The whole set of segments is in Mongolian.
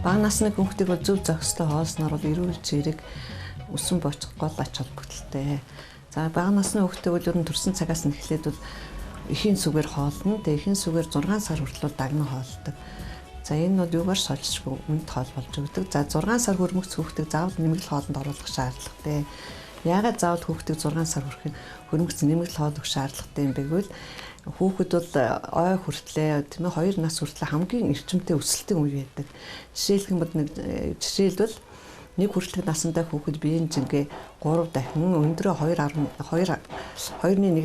Бага насны хүүхдийг бол зөв зохистой хоолсноор бол эрүүл зэрэг өсөн боцох гол ач холбогдолтой. За бага насны хүүхдүүд бол ер нь төрсэн цагаас нь эхлээд бол эхийн сүгээр хоолно. Тэгээ эхийн сүгээр 6 сар хүртэл дагнан хоолдог. За энэ бол юугаар сольжгүй үнд хоол болж өгдөг. За 6 сар хүрмэгц хүүхдийг заавал нэмэгдэл хоолнд оруулах шаардлагатай. Яагаад заавал хүүхдийг 6 сар хүрмэгц нэмэгдэл хоол өгөх шаардлагатай юм бэ гэвэл хүүхэд бол ой хүртлээ тийм ээ 2 нас хүртлээ хамгийн эрчимтэй өсөлтийн үе байдаг. Жишээлбэл нэг хүртэлх насандаа хүүхэд биеийн жингээ 3 дахин өндрөө 2.1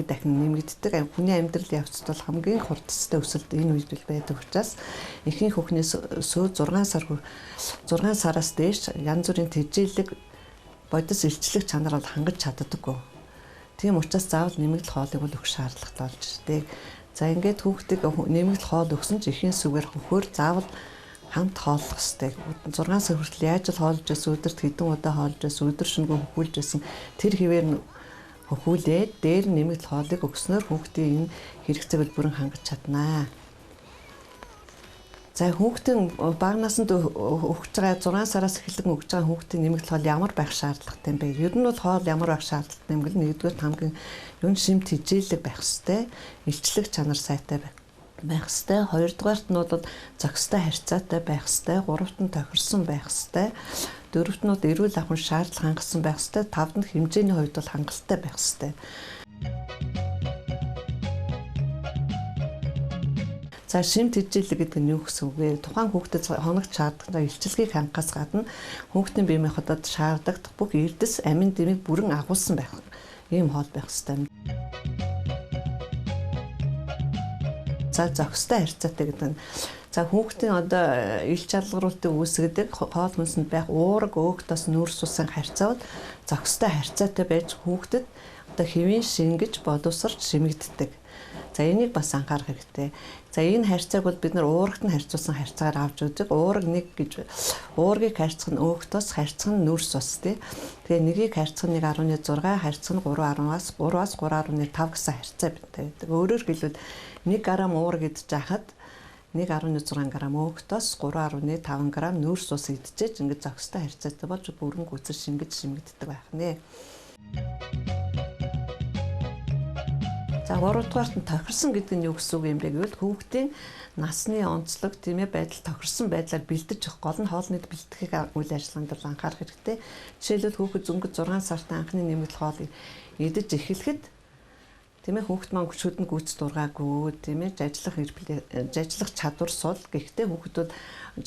дахин нэмэгддэг. Хүний амьдрал явцад бол хамгийн хурдтай өсөлт энэ үед байдаг учраас ихэнх хүүхнээс сөө 6 сараас дээш янз бүрийн тэжээлэг бодис илчлэх чанар бол хангаж чаддаггүй. Тийм учраас заавал нэмэгдэл хоолыг бол өгөх шаардлагатай болж ирдэг. За ингээд хүүхдийг нэмэгдэл хоол өгсөн ч эхийн сүгээр хөхөөр заавал хамт хооллох хэрэгтэй. 6 сар хүртэл яаж л хоолж байсан, өдөрт хэдэн удаа хоолж байсан, өдөр шөнөгүй хөхүүлж байсан тэр хэвээр хөхүүлээд дээр нэмэгдэл хоолыг өгснөөр хүүхдийн энэ хэрэгцээг бүрэн хангаж чаднаа. За хүүхдийн бага наснд өгч байгаа 6 сараас эхлэн өгч байгаа хүүхдийн нэмэгдэл хоол ямар байх шаардлагатай юм бэ? Ер нь бол хоол ямар байх шаардлагатай юм гэвэл нэгдүгээр хамгийн юун шимт хижээлэг байх хэрэгтэй, илчлэх чанар сайтай байх хэрэгтэй. Хоёрдугаарт нь бол зохистой харьцаатай байх хэрэгтэй, гуравт нь тохирсон байх хэрэгтэй, дөрөвт нь эрүүл ахуйн шаардлага хангасан байх хэрэгтэй, тавд нь хэмжээний хувьд бол хангалттай байх хэрэгтэй. За шимт хижээлэг гэдэг нь юу гэсэн үг вэ? Тухайн хүүхдэд хоногт шаардлагатай илчилгээг хангахаас гадна хүүхдийн биеийн хотод шаарддаг бүх эрдэс, амин дэмийг бүрэн агуулсан байх. Ийм хоол байх ёстой. За зохистой харьцаатай гэдэг нь за хүүхдийн одоо ил чалгаруултыг үүсгэдэг хоол хүнсэнд байх уураг, өөгтөөс нүүрс усын харьцаа бол зохистой харьцаатай байж хүүхдэд одоо хэвийн шингэж бодовсрч шимэгддэг. За энийг бас анхаарах хэрэгтэй. За энэ харьцааг бол бид нар уурагт нь харьцуулсан харьцаагаар авч үздэг. Уургийг харьцах нь өөгтөөс, харьцах нь нүүрс ус тий. Тэгээ нэгийг харьцах нь 1.6, харьцах нь 3.3-аас 3.5 гэсэн харьцаа байдаг. Өөрөөр хэлбэл 1 грамм уураг идэж хахад 1.6 грамм өөгтөөс 3.5 грамм нүүрс ус идчихэж ингэж зохистой харьцаатай болж бүрэн гүйцэл шингэж шимэгддэг байх нэ. За 3-дугаарт нь тохирсон гэдэг нь юу гэсэн үг юм бэ гэвэл хүүхдийн насны онцлог тийм ээ байдал тохирсон байдлаар бэлдэж өгөх гол нь хоолны бэлтгэхийг үйл ажиллагаанд анхаарах хэрэгтэй. Жишээлбэл хүүхэд зөнгөд 6 сартай анхны нэмэгдэл хоолыг идэж эхлэхэд тийм ээ хүүхэд маань шүдэнд гүйц дургаагүй тийм ээ жажлах чадвар сул. Гэхдээ хүүхдүүд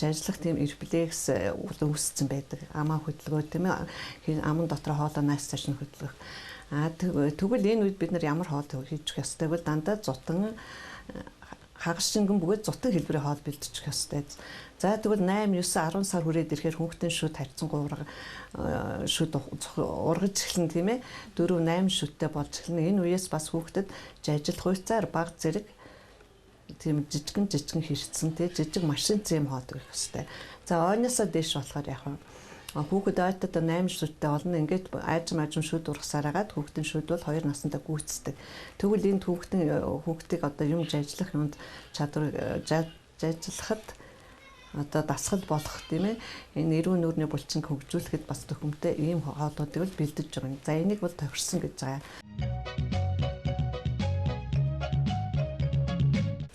жажлах тийм рефлекс үүссэн байдаг. Амаа хөдөлгөөн тийм ээ аман дотор хоолоо нааш цааш нь хөдөлгөх. Тэгвэл энэ үед бид нар ямар хоол хийж өгөх ёстой вэ? Дандаа зутан хагас шингэн бөгөөд зутан хэлбэрийн хоол бэлдчих ёстой. За тэгвэл 8, 9, 10 сар хүрээд ирэхээр хүүхдийн шүд харьцангуй шүд ургаж эхэлнэ тийм ээ. 4, 8 шүдтэй болж эхэлнэ. Энэ үеэс бас хүүхдэд жажил хуйцаар баг зэрэг тийм жижигэн хэрцэн тийм жижиг машин зэм хоол өгөх ёстой. За ойноосоо дээш болохоор яг хүүхэд ойдод 8 шүдтэй олно. Ингээд аажим шүд ургасаар агаад хүүхдийн шүд бол 2 наснда гүйцэдэг. Тэгвэл энэ хүүхдийг одоо юм жажлах юмд чадвар жажлахад одоо дасгал болох тийм ээ. Энэ эрүүн нүрийн булчинг хөгжүүлэхэд бас төхөмтэй ийм хоолуудыг бэлдэж байгаа юм. За энийг бол тохирсон гэж байгаа.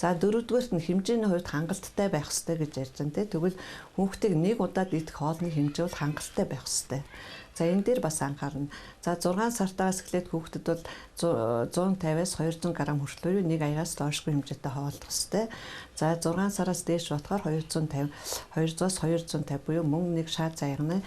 За 4-дүгээрт нь хэмжээний хувьд хангалттай байх ёстой гэж ярьж байна. Тэгвэл хүүхдийг нэг удаад идэх хоолны хэмжээ бол хангалттай байх ёстой. За энэ дээр бас анхаарна. За 6 сартаас эхлээд хүүхдэд бол 150-аас 200 г хүртэл 1 аяас доошгүй хэмжээтэй хооллох ёстой. За 6 сараас дээш болохоор 200-аас 250 буюу мөн нэг шаа зайгны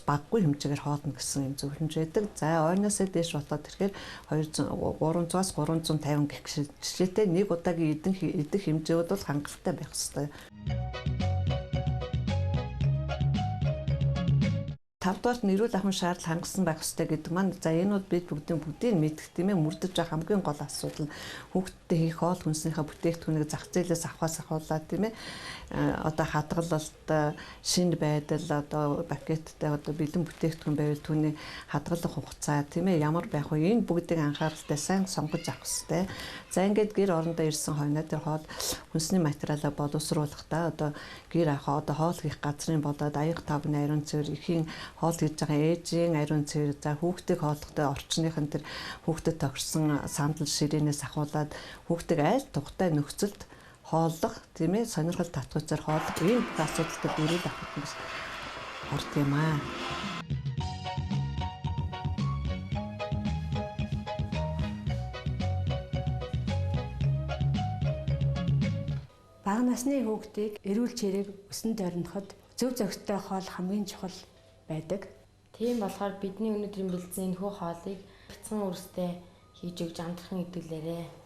баггүй хэмжээгээр хоолно гэсэн юм зөвлөмж байдаг. За ойноосоо дээш болоод ирэхээр 300-аас 350 гэх жишээтэй нэг удаагийн идэх хэмжээуд бол хангалттай байх ёстой. тавдугаарт нь эрүүл ахуйн шаардлага хангасан байх ёстой гэдэг маань за энэ бол бид бүгдийг мэдэх тийм ээ мөрдөж байгаа хамгийн гол асуудал нь хүүхдэд хийх хоол хүнсийнхээ бүтээгдэхүүнийг зах зээлээс авахуулаад тийм ээ одоо хадгалалт шинэ байдал одоо пакеттай одоо бэлэн бүтээгдэхүүн байвал түүний хадгалах хугацаа тийм ээ ямар байх вэ энэ бүгдийг анхааралтай сайн сонгож авах хэрэгтэй. За ингээд гэр орондоо ирсэн хойноо тэр хоол хүнсний материалаа боловсруулахдаа одоо гэр ахаа одоо хоол хийх газрын болоод аяга тавны ариун цэвэр ихийн хоол хийж байгаа ээжийн ариун цэвэр за хүүхдийг хооллохдоо орчныхын тэр хүүхдэд тохирсон сандал ширээнээс ахуулаад хүүхдийг аль тухтай нөхцөлд хооллох тийм ээ сонирхол татгуйцаар хооллох ийм асуудалтай эрүүл ахуйн орд юм аа. Бага насны хүүхдийг эрүүл чирэг өсөн дөрнөхөд зөв зохистой хоол хамгийн чухал байдаг. Тийм болохоор бидний өнөөдрийн бэлдсэн энэхүү хоолыг бяцхан үрстэй хийж өгж амтхан идэвлээрэй.